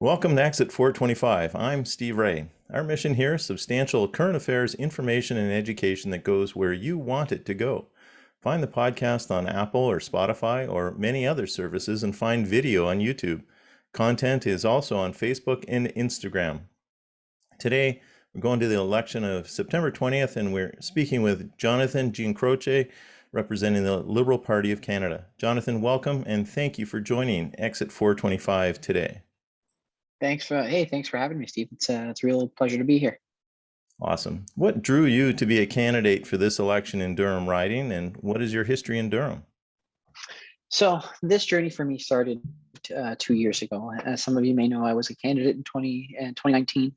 Welcome to Exit 425. I'm Steve Ray. Our mission here is substantial current affairs information and education that goes where you want it to go. Find the podcast on Apple or Spotify or many other services and find video on YouTube. Content is also on Facebook and Instagram. Today, we're going to the election of September 20th, and we're speaking with Jonathon Giancroce, representing the Liberal Party of Canada. Jonathon, welcome, and thank you for joining Exit 425 today. Thanks for having me, Steve. It's a real pleasure to be here. Awesome. What drew you to be a candidate for this election in Durham Riding, and what is your history in Durham? So this journey for me started 2 years ago. As some of you may know, I was a candidate in 2019.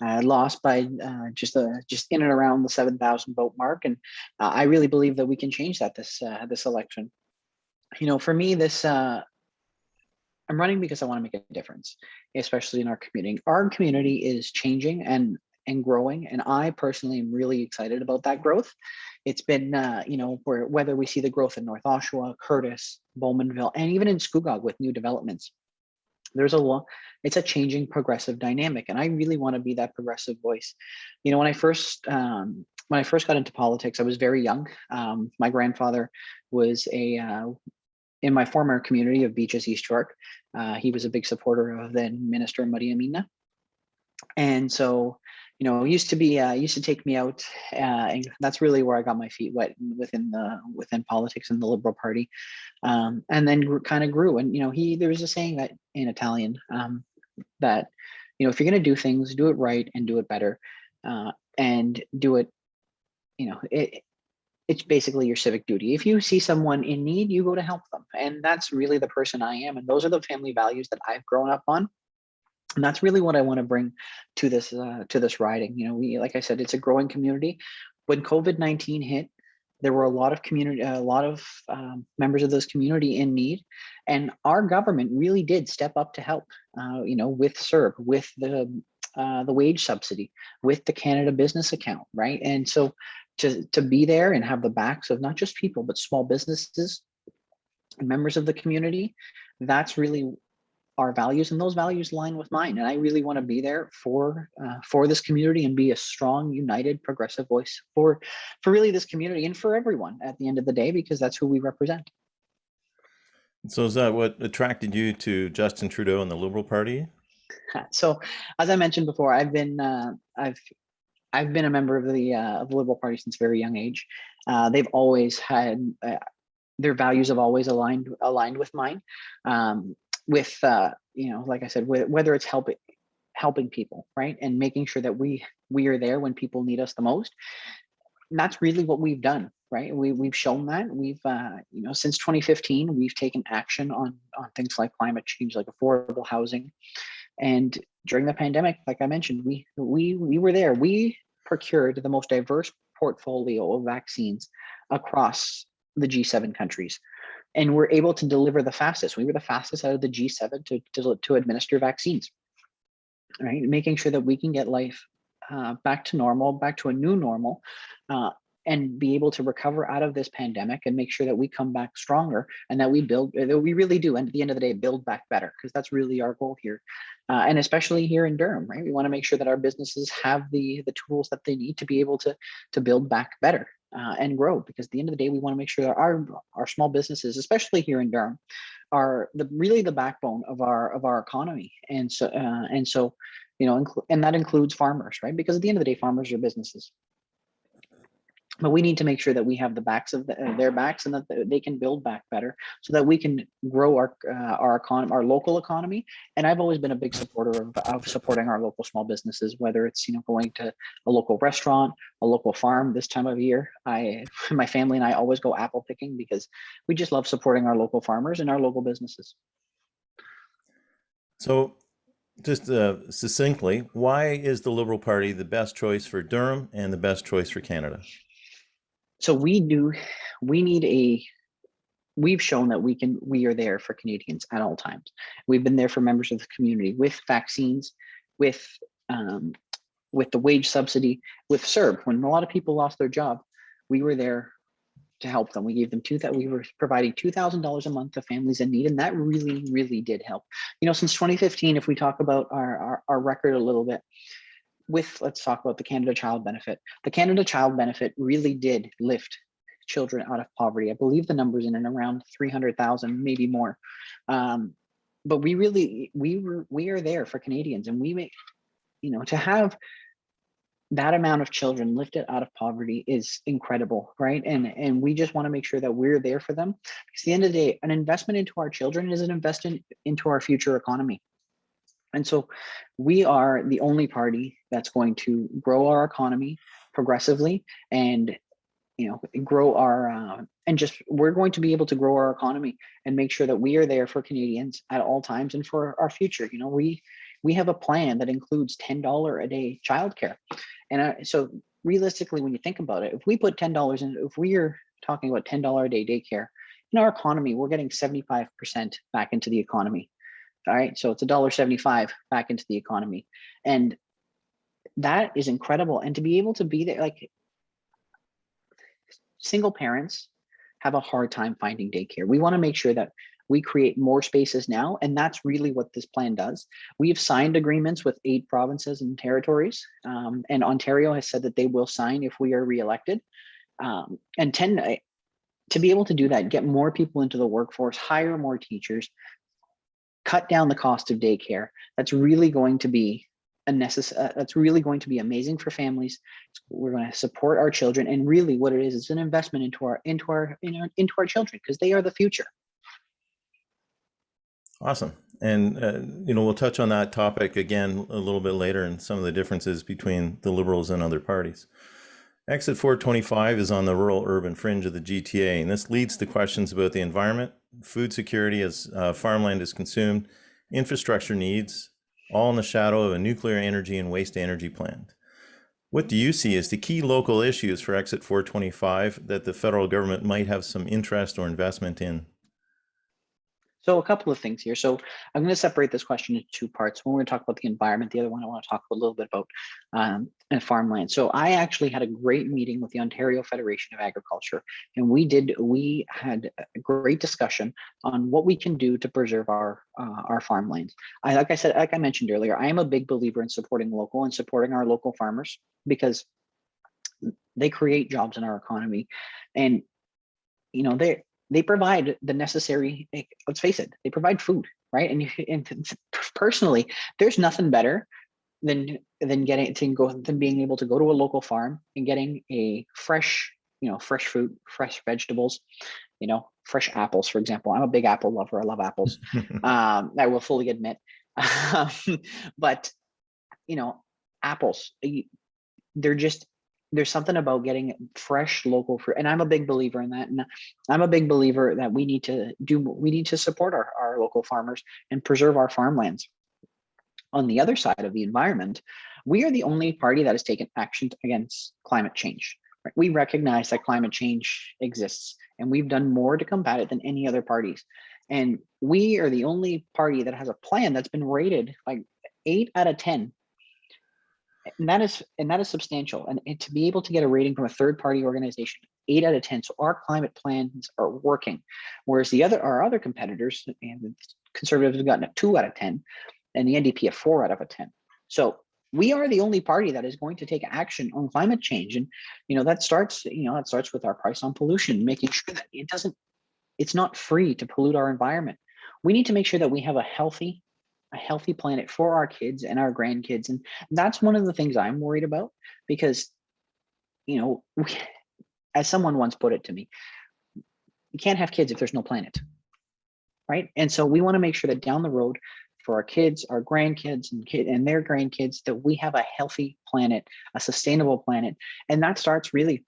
I lost by just in and around the 7,000 vote mark, and I really believe that we can change that this election. You know, for me, I'm running because I want to make a difference, especially in our community. Our community is changing and growing, and I personally am really excited about that growth. It's been, whether we see the growth in North Oshawa, Curtis, Bowmanville, and even in Scugog with new developments, it's a changing progressive dynamic, and I really want to be that progressive voice. You know, when I first got into politics, I was very young. My grandfather was in my former community of Beaches, East York. He was a big supporter of then Minister Maria Mina. And so, you know, used to take me out, and that's really where I got my feet wet within politics and the Liberal Party, and then kind of grew. And you know, there was a saying that in Italian, that you know, if you're going to do things, do it right and do it better, and do it. You know, it's basically your civic duty. If you see someone in need, you go to help them, and that's really the person I am. And those are the family values that I've grown up on. And that's really what I want to bring to this riding. You know, like I said, it's a growing community. When COVID-19 hit, there were a lot of members of this community in need, and our government really did step up to help. You know, with CERB, with the wage subsidy, with the Canada Business Account, right? And so to be there and have the backs of not just people but small businesses and members of the community, that's really our values, and those values align with mine. And I really want to be there for this community and be a strong, united, progressive voice for really this community and for everyone at the end of the day, because that's who we represent. So is that what attracted you to Justin Trudeau and the Liberal Party? So, as I mentioned before, I've been a member of the Liberal Party since a very young age. They've always had their values have always aligned with mine. With you know, like I said, whether it's helping people, right, and making sure that we are there when people need us the most. And that's really what we've done, right? We've shown that we've you know, since 2015, we've taken action on things like climate change, like affordable housing. And during the pandemic, like I mentioned, we were there. We procured the most diverse portfolio of vaccines across the G7 countries, and we're able to deliver the fastest. We were the fastest out of the G7 to administer vaccines, right? Making sure that we can get life back to normal, back to a new normal, and be able to recover out of this pandemic and make sure that we come back stronger, and that we really do, and at the end of the day, build back better, because that's really our goal here. And especially here in Durham, right? We want to make sure that our businesses have the tools that they need to be able to build back better and grow, because at the end of the day, we want to make sure that our small businesses, especially here in Durham, are really the backbone of our economy. And so you know, and that includes farmers, right? Because at the end of the day, farmers are businesses. But we need to make sure that we have the backs of their backs, and that they can build back better, so that we can grow our economy, our local economy. And I've always been a big supporter of supporting our local small businesses, whether it's, you know, going to a local restaurant, a local farm. This time of year, my family and I always go apple picking, because we just love supporting our local farmers and our local businesses. So just succinctly, why is the Liberal Party the best choice for Durham and the best choice for Canada? So we've shown that we are there for Canadians at all times. We've been there for members of the community with vaccines, with the wage subsidy, with CERB. When a lot of people lost their job, we were there to help them. We gave them we were providing $2,000 a month to families in need, and that really, really did help. Since 2015, if we talk about our record a little bit, let's talk about the Canada Child Benefit. The Canada Child Benefit really did lift children out of poverty. I believe the numbers in and around 300,000, maybe more. But we are there for Canadians, and we make, to have that amount of children lifted out of poverty is incredible, right? And we just want to make sure that we're there for them. Because at the end of the day, an investment into our children is an investment into our future economy. And so we are the only party that's going to grow our economy progressively and grow our we're going to be able to grow our economy and make sure that we are there for Canadians at all times and for our future. We have a plan that includes $10 a day childcare. And so realistically, when you think about it, if we put $10 in, if we are talking about $10 a day daycare in our economy, we're getting 75% back into the economy. All right. So it's $1.75 back into the economy. And that is incredible. And to be able to be there, like, single parents have a hard time finding daycare. We want to make sure that we create more spaces now, and that's really what this plan does. We've signed agreements with 8 provinces and territories, and Ontario has said that they will sign if we are reelected. And to be able to do that, get more people into the workforce, hire more teachers, cut down the cost of daycare. That's really going to be that's really going to be amazing for families. We're going to support our children, and really, what it is an investment into our children, because they are the future. Awesome. And, we'll touch on that topic again a little bit later and some of the differences between the Liberals and other parties. Exit 425 is on the rural-urban fringe of the GTA, and this leads to questions about the environment, food security as farmland is consumed, infrastructure needs, all in the shadow of a nuclear energy and waste energy plant. What do you see as the key local issues for Exit 425 that the federal government might have some interest or investment in? So a couple of things here. So I'm going to separate this question into 2 parts. One, we're going to talk about the environment. The other one, I want to talk a little bit about farmland. So I actually had a great meeting with the Ontario Federation of Agriculture, and we had a great discussion on what we can do to preserve our farmlands. Like I mentioned earlier, I am a big believer in supporting local and supporting our local farmers, because they create jobs in our economy, and they provide the necessary, let's face it, they provide food, right? And personally, there's nothing better than being able to go to a local farm and getting a fresh fruit, fresh vegetables, fresh apples, for example. I'm a big apple lover. I love apples. I will fully admit. But apples, there's something about getting fresh local fruit, and I'm a big believer in that. And I'm a big believer that we need to support our local farmers and preserve our farmlands. On the other side of the environment, we are the only party that has taken action against climate change. Right? We recognize that climate change exists, and we've done more to combat it than any other parties. And we are the only party that has a plan that's been rated like 8 out of 10. And that is substantial. And to be able to get a rating from a third-party organization, 8 out of 10. So our climate plans are working, whereas our other competitors, and the Conservatives have gotten a 2 out of 10, and the NDP a 4 out of 10. So we are the only party that is going to take action on climate change, and that starts with our price on pollution, making sure that it's not free to pollute our environment. We need to make sure that we have a healthy planet for our kids and our grandkids. And that's one of the things I'm worried about, because, as someone once put it to me, you can't have kids if there's no planet, right? And so we want to make sure that down the road, for our kids, our grandkids, and their grandkids, that we have a healthy planet, a sustainable planet. And that starts really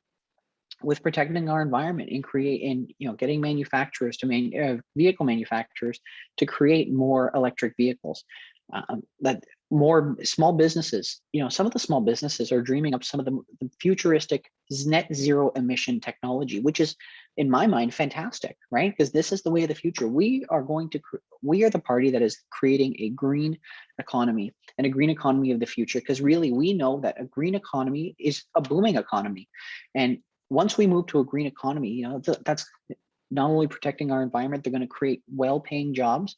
with protecting our environment and getting manufacturers vehicle manufacturers to create more electric vehicles. That more small businesses, some of the small businesses are dreaming up some of the futuristic net zero emission technology, which is, in my mind, fantastic, right? Because this is the way of the future. We are the party that is creating a green economy, and a green economy of the future, because really we know that a green economy is a booming economy. And once we move to a green economy, that's not only protecting our environment, they're going to create well-paying jobs.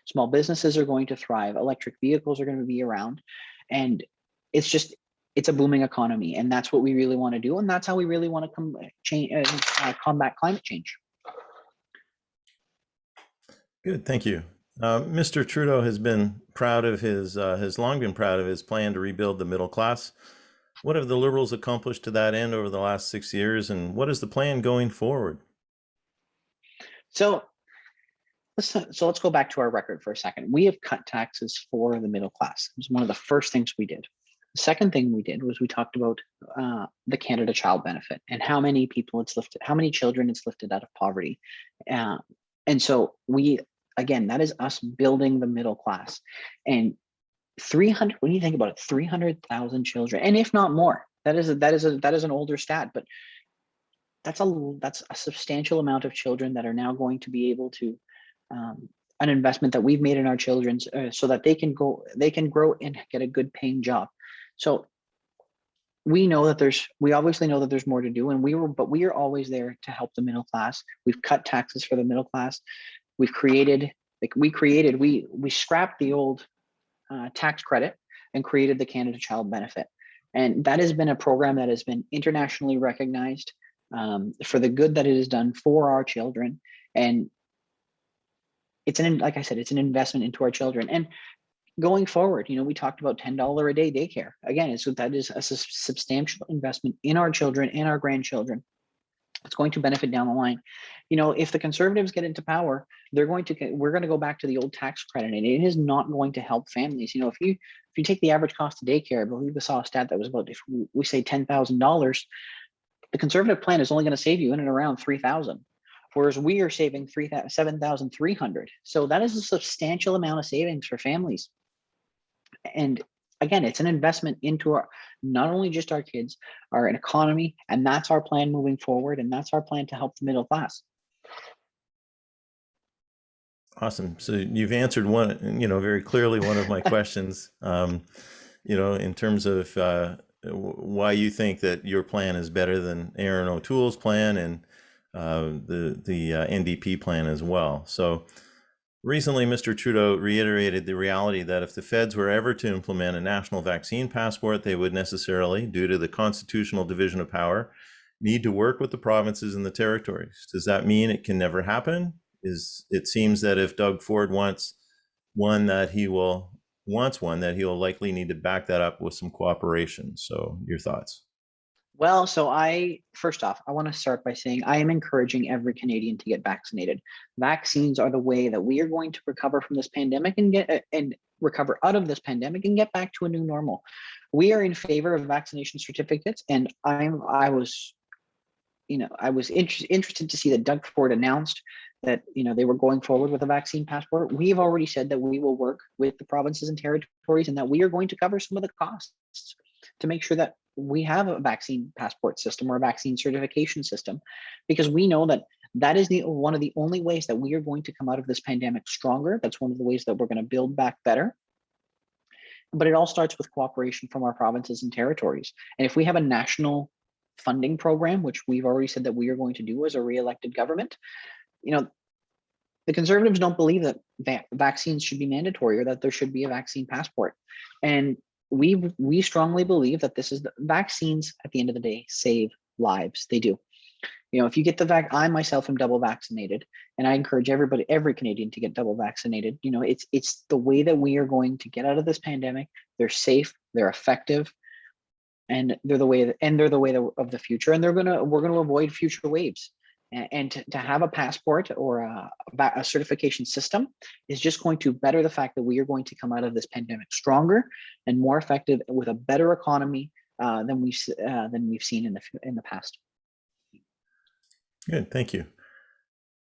Small businesses are going to thrive. Electric vehicles are going to be around, and it's a booming economy, and that's what we really want to do, and that's how we really want to combat climate change. Good, thank you. Mr. Trudeau has been proud of has long been proud of his plan to rebuild the middle class. What have the Liberals accomplished to that end over the last 6 years, and what is the plan going forward? So let's go back to our record for a second. We have cut taxes for the middle class. It was one of the first things we did. The second thing we did was we talked about the Canada Child Benefit and how many people it's lifted, how many children it's lifted out of poverty. And so again, that is us building the middle class. And 300, when you think about it, 300,000 children, and if not more, that is an older stat, but that's a substantial amount of children that are now going to be able to an investment that we've made in our children so that they can grow and get a good paying job. So we obviously know that there's more to do, and we are always there to help the middle class. We've cut taxes for the middle class. We scrapped the old tax credit and created the Canada Child Benefit. And that has been a program that has been internationally recognized for the good that it has done for our children. And like I said, it's an investment into our children. And going forward, we talked about $10 a day daycare. Again, that is a substantial investment in our children and our grandchildren. It's going to benefit down the line. If the Conservatives get into power, we're going to go back to the old tax credit, and it is not going to help families. If you take the average cost of daycare, I believe I saw a stat that was about, if we say $10,000, the Conservative plan is only going to save you in and around $3,000, whereas we are saving $7,300. So that is a substantial amount of savings for families. And again, it's an investment into not only just our kids, our economy, and that's our plan moving forward, and that's our plan to help the middle class. Awesome. So you've answered one, very clearly one of my questions, in terms of why you think that your plan is better than Aaron O'Toole's plan and the NDP plan as well. So recently, Mr. Trudeau reiterated the reality that if the feds were ever to implement a national vaccine passport, they would necessarily, due to the constitutional division of power, need to work with the provinces and the territories. Does that mean it can never happen? It seems that if Doug Ford wants one, that he will likely need to back that up with some cooperation. So your thoughts? Well, so first off, I want to start by saying I am encouraging every Canadian to get vaccinated. Vaccines are the way that we are going to recover from this pandemic and recover out of this pandemic and get back to a new normal. We are in favor of vaccination certificates, and I was interested to see that Doug Ford announced that they were going forward with a vaccine passport. We've already said that we will work with the provinces and territories, and that we are going to cover some of the costs to make sure that we have a vaccine passport system or a vaccine certification system, because we know that is one of the only ways that we are going to come out of this pandemic stronger. That's one of the ways that we're going to build back better. But it all starts with cooperation from our provinces and territories. And if we have a national funding program, which we've already said that we are going to do as a re-elected government, the Conservatives don't believe that vaccines should be mandatory or that there should be a vaccine passport. And we strongly believe that vaccines at the end of the day save lives. They do. If you get I myself am double vaccinated, and I encourage every Canadian to get double vaccinated. It's the way that we are going to get out of this pandemic. They're safe, they're effective, and they're the way of the future. And we're going to avoid future waves. And to have a passport or a certification system is just going to better the fact that we are going to come out of this pandemic stronger and more effective with a better economy than we've seen in the past. Good, thank you.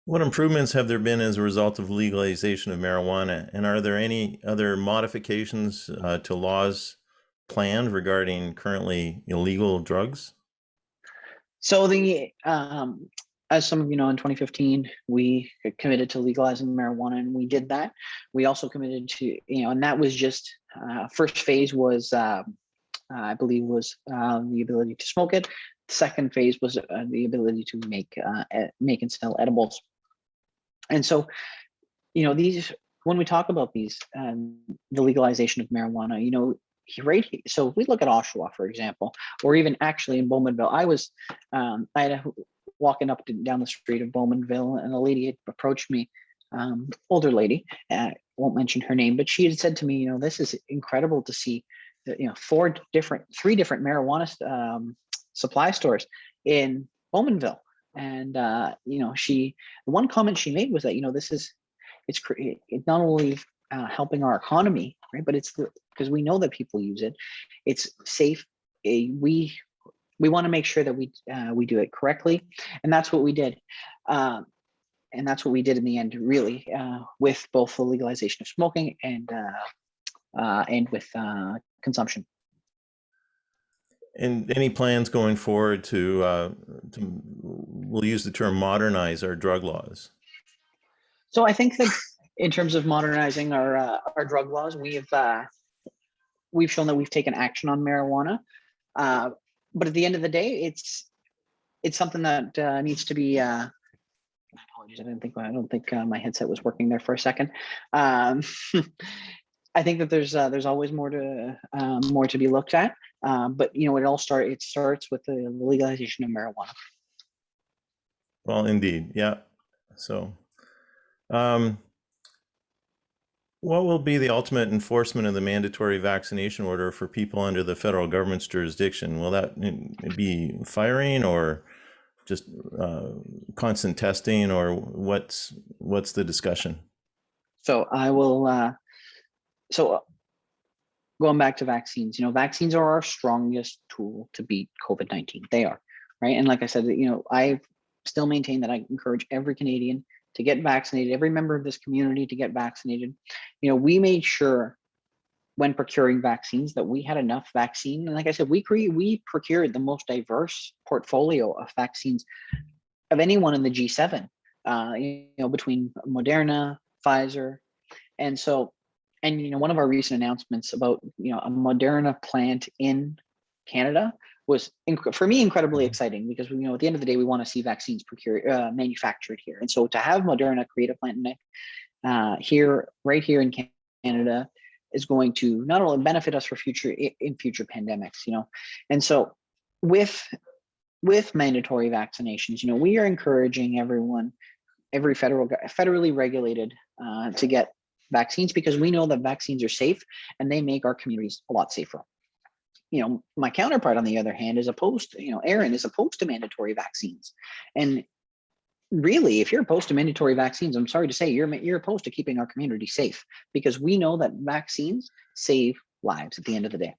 What improvements have there been as a result of legalization of marijuana, and are there any other modifications to laws planned regarding currently illegal drugs? So as some of you know, in 2015, we committed to legalizing marijuana, and we did that. We also committed to, and that was just first phase was I believe, was the ability to smoke it. The second phase was the ability to make and sell edibles. And so, these, when we talk about these, the legalization of marijuana, right. So if we look at Oshawa, for example, or even actually in Bowmanville, I had walking up down the street of Bowmanville, and a lady had approached me, older lady, won't mention her name, but she had said to me, this is incredible to see that, three different marijuana supply stores in Bowmanville. And, one comment she made was that, it's not only helping our economy, right, but it's because we know that people use it. It's safe. We want to make sure that we do it correctly, and that's what we did. And that's what we did in the end, really, with both the legalization of smoking and with consumption. And any plans going forward we'll use the term modernize our drug laws? So I think that in terms of modernizing our drug laws, we've shown that we've taken action on marijuana. But at the end of the day, it's something that needs to be. Apologies, I don't think my headset was working there for a second. I think that there's always more to be looked at. But it starts with the legalization of marijuana. Well, indeed, yeah. So, what will be the ultimate enforcement of the mandatory vaccination order for people under the federal government's jurisdiction? Will that be firing, or just constant testing, or what's the discussion? So I will. So going back to vaccines, vaccines are our strongest tool to beat COVID-19. They are, right. And like I said, I still maintain that I encourage every Canadian to get vaccinated, every member of this community to get vaccinated. We made sure when procuring vaccines that we had enough vaccine. And like I said, we procured the most diverse portfolio of vaccines of anyone in the G7, between Moderna, Pfizer. And so, one of our recent announcements about, a Moderna plant in Canada was, for me, incredibly exciting, because, at the end of the day, we want to see vaccines manufactured here. And so to have Moderna create a plant right here in Canada is going to not only benefit us for future pandemics, and so with mandatory vaccinations, we are encouraging every federally regulated, to get vaccines, because we know that vaccines are safe and they make our communities a lot safer. My counterpart, on the other hand, is opposed. Aaron is opposed to mandatory vaccines, and really, if you're opposed to mandatory vaccines, I'm sorry to say you're opposed to keeping our community safe, because we know that vaccines save lives at the end of the day.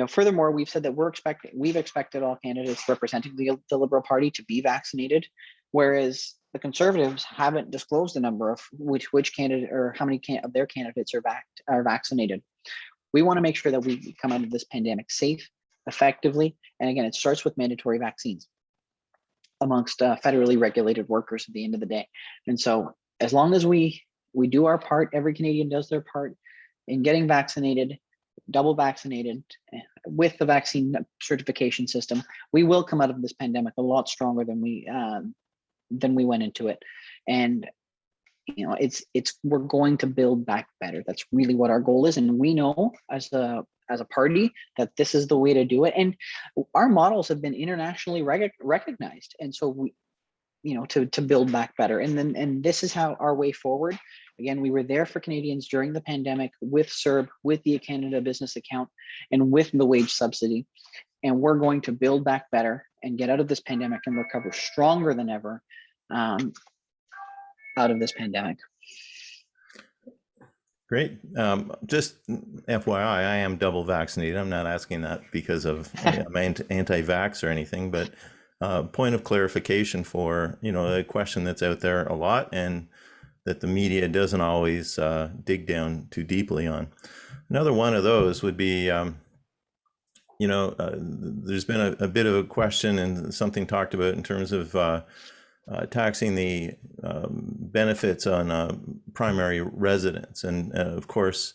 Furthermore, we've said that we've expected all candidates representing the Liberal Party to be vaccinated, whereas the Conservatives haven't disclosed the number of which candidate or how many of their candidates are vaccinated. We want to make sure that we come out of this pandemic safe, effectively, and again, it starts with mandatory vaccines amongst federally regulated workers at the end of the day. And so, as long as we do our part, every Canadian does their part in getting vaccinated, double vaccinated, with the vaccine certification system, we will come out of this pandemic a lot stronger than we went into it. And we're going to build back better. That's really what our goal is, and we know as a party that this is the way to do it. And our models have been internationally recognized, and so we, to build back better. And this is how our way forward. Again, we were there for Canadians during the pandemic with CERB, with the Canada Business Account, and with the wage subsidy. And we're going to build back better and get out of this pandemic and recover stronger than ever out of this pandemic. Great. Just FYI, I am double vaccinated. I'm not asking that because of I'm anti-vax or anything, but point of clarification for, a question that's out there a lot and that the media doesn't always dig down too deeply on. Another one of those would be, there's been a bit of a question and something talked about in terms of taxing the benefits on primary residence. And of course,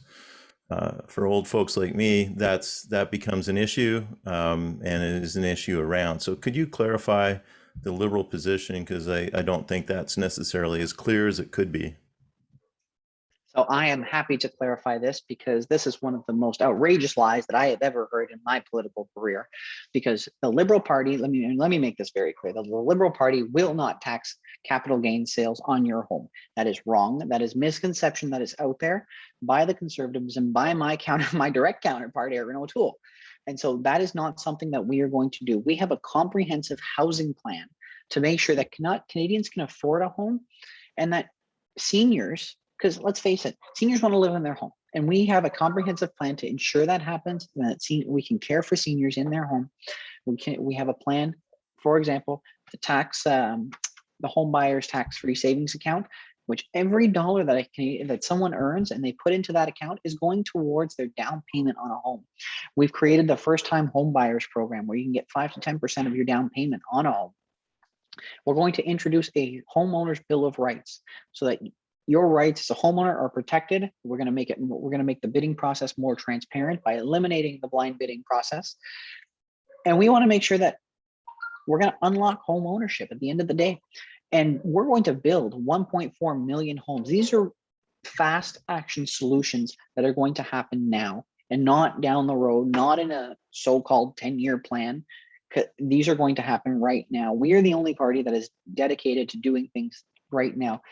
For old folks like me, that becomes an issue, and it is an issue around. So could you clarify the Liberal position? Because I don't think that's necessarily as clear as it could be. So I am happy to clarify this because this is one of the most outrageous lies that I have ever heard in my political career. Because the Liberal Party, let me make this very clear: the Liberal Party will not tax capital gain sales on your home. That is wrong. That is misconception that is out there by the Conservatives and by my direct counterpart, Erin O'Toole. And so that is not something that we are going to do. We have a comprehensive housing plan to make sure that Canadians can afford a home, and that seniors, because let's face it, seniors want to live in their home, and we have a comprehensive plan to ensure that happens, and that we can care for seniors in their home. We have a plan, for example, to tax the home buyer's tax-free savings account, which every dollar that someone earns and they put into that account is going towards their down payment on a home. We've created the first-time home buyers program where you can get 5 to 10% of your down payment on a home. We're going to introduce a homeowner's bill of rights so that your rights as a homeowner are protected. We're going to make the bidding process more transparent by eliminating the blind bidding process. And we want to make sure that we're going to unlock home ownership at the end of the day. And we're going to build 1.4 million homes. These are fast action solutions that are going to happen now and not down the road, not in a so-called 10-year plan. These are going to happen right now. We are the only party that is dedicated to doing things right now.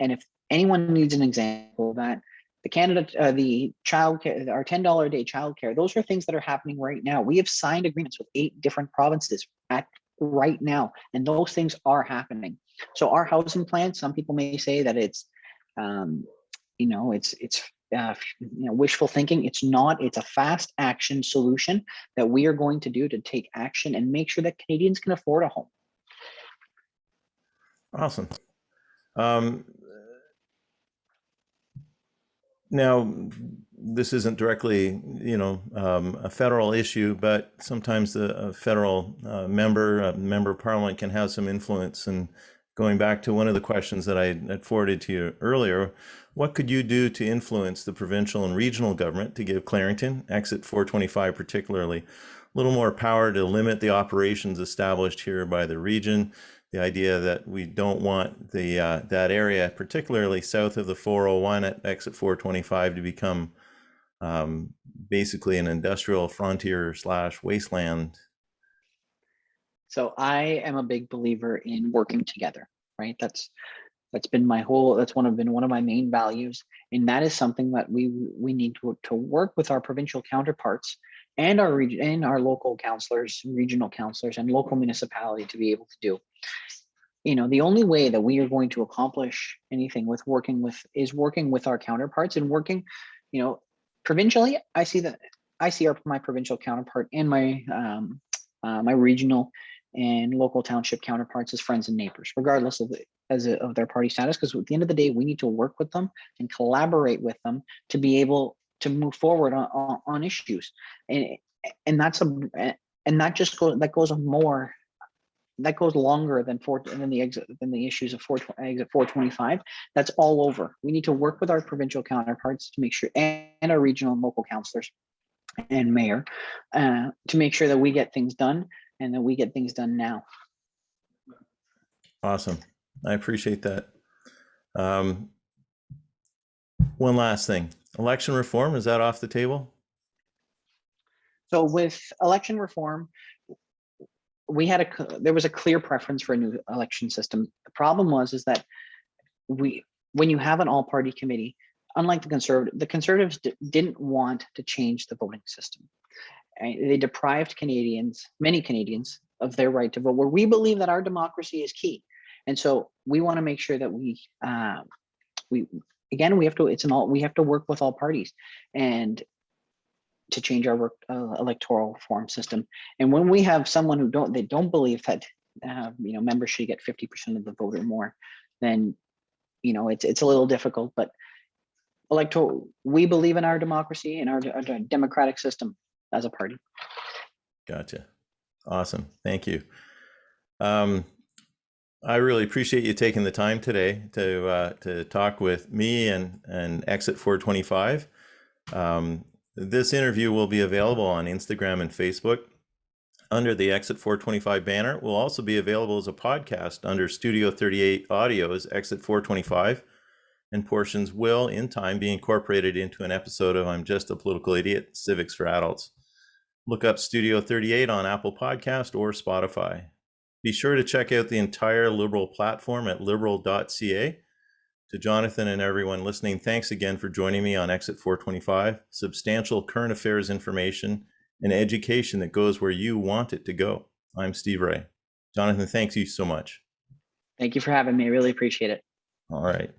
And if anyone needs an example of that, the child care, our $10 a day child care, those are things that are happening right now. We have signed agreements with 8 different provinces right now, and those things are happening. So our housing plan, some people may say that it's, wishful thinking. It's not. It's a fast action solution that we are going to do to take action and make sure that Canadians can afford a home. Awesome. Now, this isn't directly, a federal issue, but sometimes a federal member of parliament can have some influence. And going back to one of the questions that I had forwarded to you earlier, what could you do to influence the provincial and regional government to give Clarington, Exit 425 particularly, a little more power to limit the operations established here by the region? The idea that we don't want that area, particularly south of the 401 at Exit 425, to become basically an industrial frontier / wasteland. So I am a big believer in working together, right? That's been one of my main values, and that is something that we need to work with our provincial counterparts and our region and our local councillors, regional councillors, and local municipality to be able to do. The only way that we are going to accomplish anything working with our counterparts and working, provincially. I see my provincial counterpart and my regional and local township counterparts as friends and neighbors, regardless of their party status. Because at the end of the day, we need to work with them and collaborate with them to be able to move forward on issues, and that goes longer than the issues of exit 425. That's all over. We need to work with our provincial counterparts to make sure, and our regional and local councillors and mayor, to make sure that we get things done, and that we get things done now. Awesome. I appreciate that. One last thing, election reform, is that off the table? So with election reform, there was a clear preference for a new election system. The problem is that when you have an all-party committee, unlike the Conservatives didn't want to change the voting system. They deprived many Canadians, of their right to vote, where we believe that our democracy is key. And so we want to make sure that we have to work with all parties and to change our electoral reform system. And when we have someone who don't believe that members should get 50% of the vote or more, then it's a little difficult. But we believe in our democracy and our democratic system as a party. Gotcha. Awesome. Thank you. I really appreciate you taking the time today to talk with me and Exit 425. This interview will be available on Instagram and Facebook under the Exit 425 banner. It will also be available as a podcast under Studio 38 Audio's Exit 425, and portions will, in time, be incorporated into an episode of I'm Just a Political Idiot, Civics for Adults. Look up Studio 38 on Apple Podcast or Spotify. Be sure to check out the entire Liberal platform at liberal.ca. To Jonathan and everyone listening, thanks again for joining me on Exit 425, substantial current affairs information and education that goes where you want it to go. I'm Steve Ray. Jonathan, thanks you so much. Thank you for having me. I really appreciate it. All right.